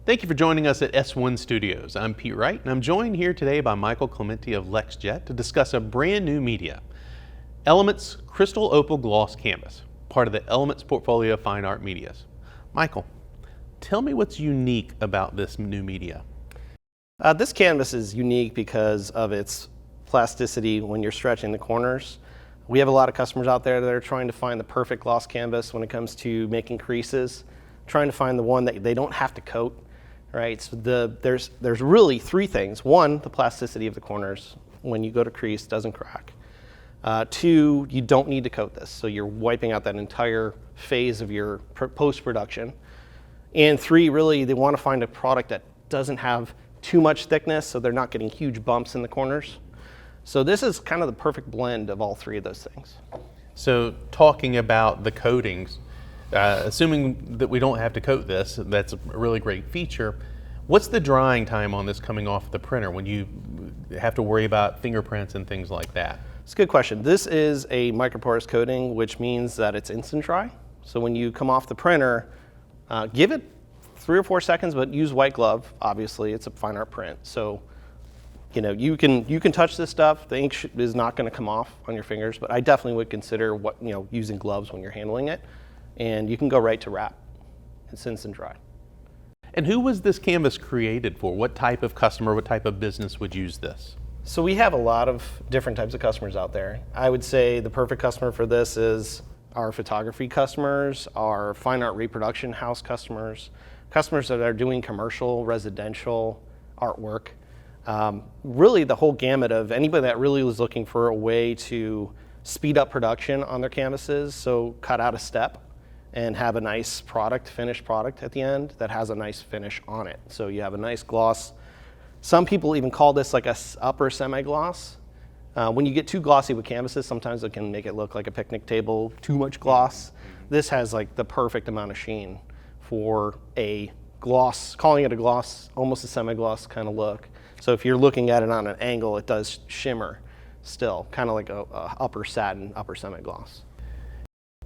Thank you for joining us at S1 Studios. I'm Pete Wright, and I'm joined here today by Michael Clementi of LexJet to discuss a brand new media, Elements Crystal Opal Gloss Canvas, part of the Elements portfolio of fine art medias. Michael, tell me what's unique about this new media. This canvas is unique because of its plasticity when you're stretching the corners. We have a lot of customers out there that are trying to find the perfect gloss canvas when it comes to making creases, trying to find the one that they don't have to coat. Right, so there's really three things. One, the plasticity of the corners. When you go to crease, doesn't crack. Two, you don't need to coat this, so you're wiping out that entire phase of your post-production. And three, really, they want to find a product that doesn't have too much thickness, so they're not getting huge bumps in the corners. So this is kind of the perfect blend of all three of those things. So talking about the coatings, assuming that we don't have to coat this, that's a really great feature. What's the drying time on this coming off the printer when you have to worry about fingerprints and things like that? It's a good question. This is a microporous coating, which means that it's instant dry. So when you come off the printer, give it 3 or 4 seconds, but use white glove. Obviously, it's a fine art print. So you can touch this stuff. The ink is not going to come off on your fingers, but I definitely would consider using gloves when you're handling it. And you can go right to wrap. It's instant dry. And who was this canvas created for? What type of customer, what type of business would use this? So we have a lot of different types of customers out there. I would say the perfect customer for this is our photography customers, our fine art reproduction house customers, customers that are doing commercial, residential artwork. Really the whole gamut of anybody that really was looking for a way to speed up production on their canvases, so cut out a step and have a nice product, finished product at the end that has a nice finish on it. So you have a nice gloss. Some people even call this like a upper semi-gloss. When you get too glossy with canvases, sometimes it can make it look like a picnic table, too much gloss. This has like the perfect amount of sheen for a gloss, calling it a gloss, almost a semi-gloss kind of look. So if you're looking at it on an angle, it does shimmer still, kind of like a upper satin, upper semi-gloss.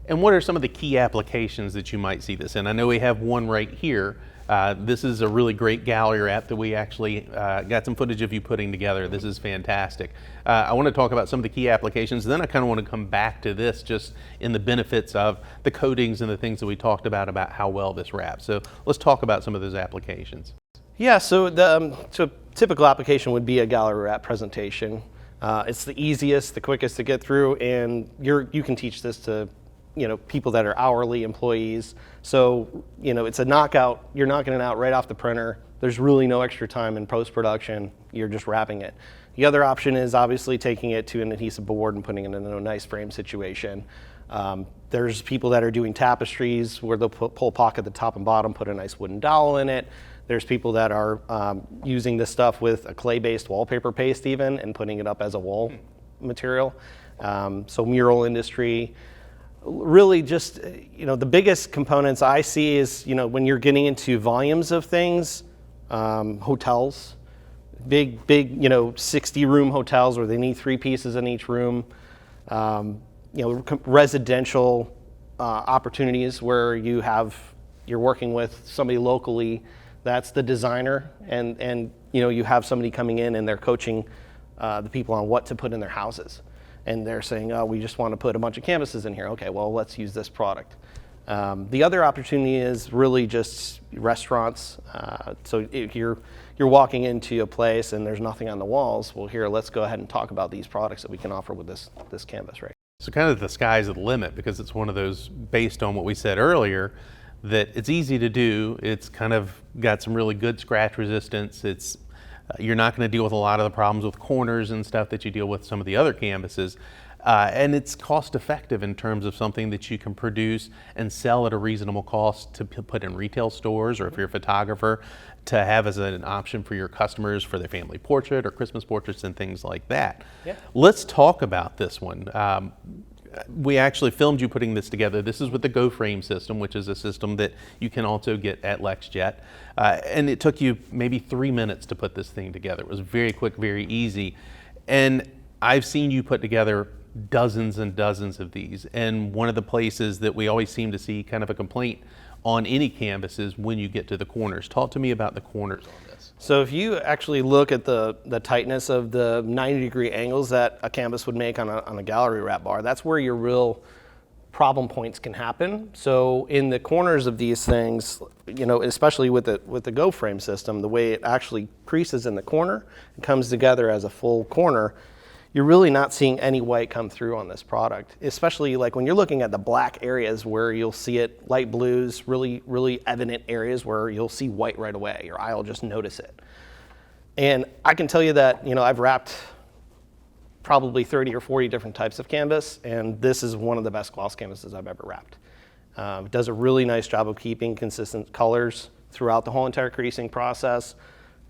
And what are some of the key applications that you might see this in? I know we have one right here. This is a really great gallery wrap that we actually got some footage of you putting together. This is fantastic. I want to talk about some of the key applications, then I kind of want to come back to this just in the benefits of the coatings and the things that we talked about how well this wraps. So let's talk about some of those applications. Yeah, so the typical application would be a gallery wrap presentation. It's the easiest, the quickest to get through, and you can teach this to people that are hourly employees. So, it's a knockout. You're knocking it out right off the printer. There's really no extra time in post-production. You're just wrapping it. The other option is obviously taking it to an adhesive board and putting it in a nice frame situation. There's people that are doing tapestries where they'll pull pocket the top and bottom, put a nice wooden dowel in it. There's people that are using this stuff with a clay-based wallpaper paste even and putting it up as a wall material. So mural industry. Really just, the biggest components I see is, when you're getting into volumes of things, hotels, big, 60-room hotels where they need 3 pieces in each room, residential opportunities where you're working with somebody locally that's the designer and you have somebody coming in and they're coaching the people on what to put in their houses. And they're saying, oh, we just want to put a bunch of canvases in here. Okay, well, let's use this product. The other opportunity is really just restaurants. So if you're walking into a place and there's nothing on the walls, well, here, let's go ahead and talk about these products that we can offer with this canvas, right? So kind of the sky's the limit because it's one of those, based on what we said earlier, that it's easy to do. It's kind of got some really good scratch resistance. You're not going to deal with a lot of the problems with corners and stuff that you deal with some of the other canvases. And it's cost effective in terms of something that you can produce and sell at a reasonable cost to put in retail stores, or if you're a photographer, to have as an option for your customers for their family portrait or Christmas portraits and things like that. Yeah. Let's talk about this one. We actually filmed you putting this together. This is with the Go Frame system, which is a system that you can also get at LexJet. And it took you maybe 3 minutes to put this thing together. It was very quick, very easy. And I've seen you put together dozens and dozens of these. And one of the places that we always seem to see kind of a complaint on any canvases when you get to the corners. Talk to me about the corners on this. So if you actually look at the tightness of the 90-degree angles that a canvas would make on a gallery wrap bar, that's where your real problem points can happen. So in the corners of these things, you know, especially with the Go frame system, the way it actually creases in the corner and comes together as a full corner, you're really not seeing any white come through on this product, especially like when you're looking at the black areas where you'll see it, light blues, really, really evident areas where you'll see white right away. Your eye will just notice it. And I can tell you that, you know, I've wrapped probably 30 or 40 different types of canvas, and this is one of the best gloss canvases I've ever wrapped. It does a really nice job of keeping consistent colors throughout the whole entire creasing process.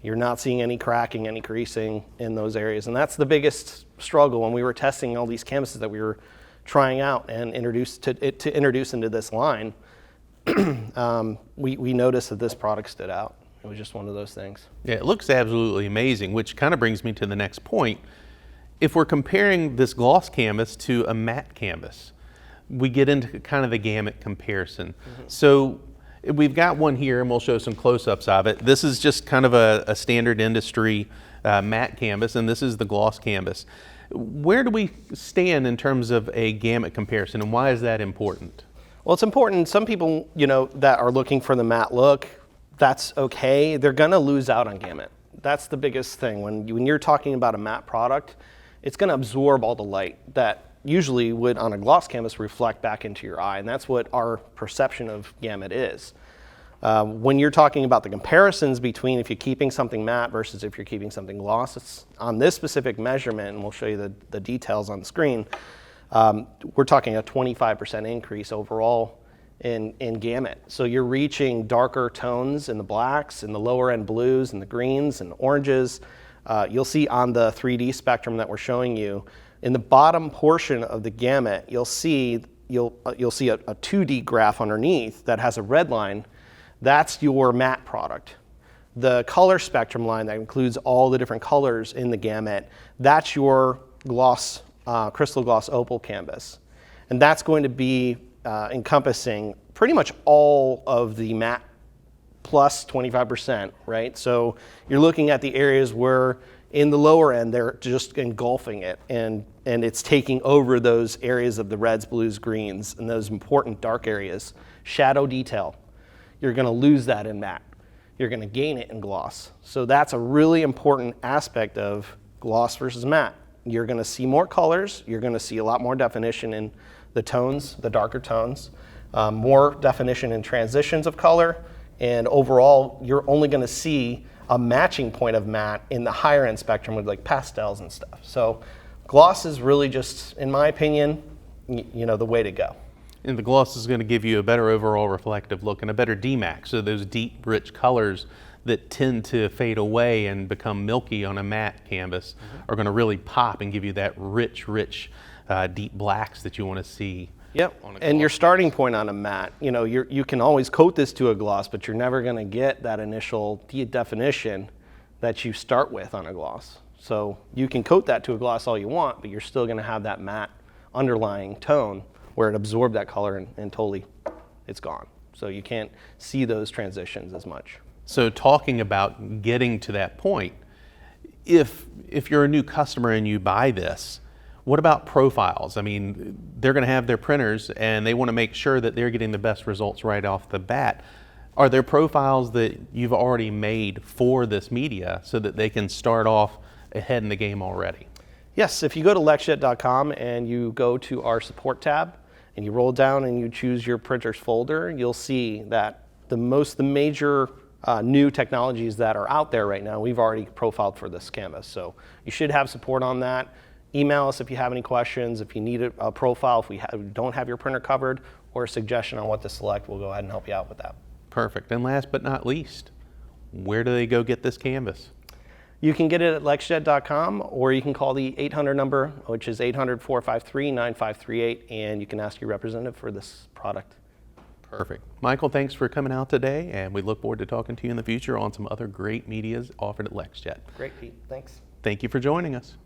You're not seeing any cracking, any creasing in those areas. And that's the biggest struggle when we were testing all these canvases that we were trying out and introduce into this line. We noticed that this product stood out. It was just one of those things. Yeah, it looks absolutely amazing, which kind of brings me to the next point. If we're comparing this gloss canvas to a matte canvas, we get into kind of the gamut comparison. So we've got one here, and we'll show some close-ups of it. This is just kind of a standard industry matte canvas, and this is the gloss canvas. Where do we stand in terms of a gamut comparison, and why is that important? Well, it's important. Some people, you know, that are looking for the matte look, that's okay. They're gonna lose out on gamut. That's the biggest thing. When you're talking about a matte product, it's gonna absorb all the light that usually would on a gloss canvas reflect back into your eye, and that's what our perception of gamut is. When you're talking about the comparisons between if you're keeping something matte versus if you're keeping something gloss, it's on this specific measurement, and we'll show you the details on the screen, we're talking a 25% increase overall in gamut. So you're reaching darker tones in the blacks, in the lower end blues, and the greens and oranges. You'll see on the 3D spectrum that we're showing you, in the bottom portion of the gamut, you'll see a 2D graph underneath that has a red line. That's your matte product. The color spectrum line that includes all the different colors in the gamut, that's your gloss, crystal gloss opal canvas. And that's going to be encompassing pretty much all of the matte plus 25%, right? So you're looking at the areas where in the lower end, they're just engulfing it, and it's taking over those areas of the reds, blues, greens, and those important dark areas. Shadow detail, you're gonna lose that in matte. You're gonna gain it in gloss. So that's a really important aspect of gloss versus matte. You're gonna see more colors, you're gonna see a lot more definition in the tones, the darker tones, more definition in transitions of color, and overall, you're only gonna see a matching point of matte in the higher end spectrum with like pastels and stuff. So gloss is really just, in my opinion, you know, the way to go. And the gloss is going to give you a better overall reflective look and a better DMAX. So those deep, rich colors that tend to fade away and become milky on a matte canvas are going to really pop and give you that rich, deep blacks that you want to see. Yep, and your starting point on a matte, you know, you can always coat this to a gloss, but you're never going to get that initial definition that you start with on a gloss. So you can coat that to a gloss all you want, but you're still going to have that matte underlying tone where it absorbed that color and totally it's gone. So you can't see those transitions as much. So talking about getting to that point, if you're a new customer and you buy this, what about profiles? I mean, they're going to have their printers and they want to make sure that they're getting the best results right off the bat. Are there profiles that you've already made for this media so that they can start off ahead in the game already? Yes, if you go to LexJet.com and you go to our support tab and you roll down and you choose your printer's folder, you'll see that the major new technologies that are out there right now, we've already profiled for this canvas. So you should have support on that. Email us if you have any questions, if you need a profile, if we don't have your printer covered, or a suggestion on what to select, we'll go ahead and help you out with that. Perfect. And last but not least, where do they go get this canvas? You can get it at LexJet.com, or you can call the 800 number, which is 800-453-9538, and you can ask your representative for this product. Perfect. Michael, thanks for coming out today, and we look forward to talking to you in the future on some other great medias offered at LexJet. Great, Pete. Thanks. Thank you for joining us.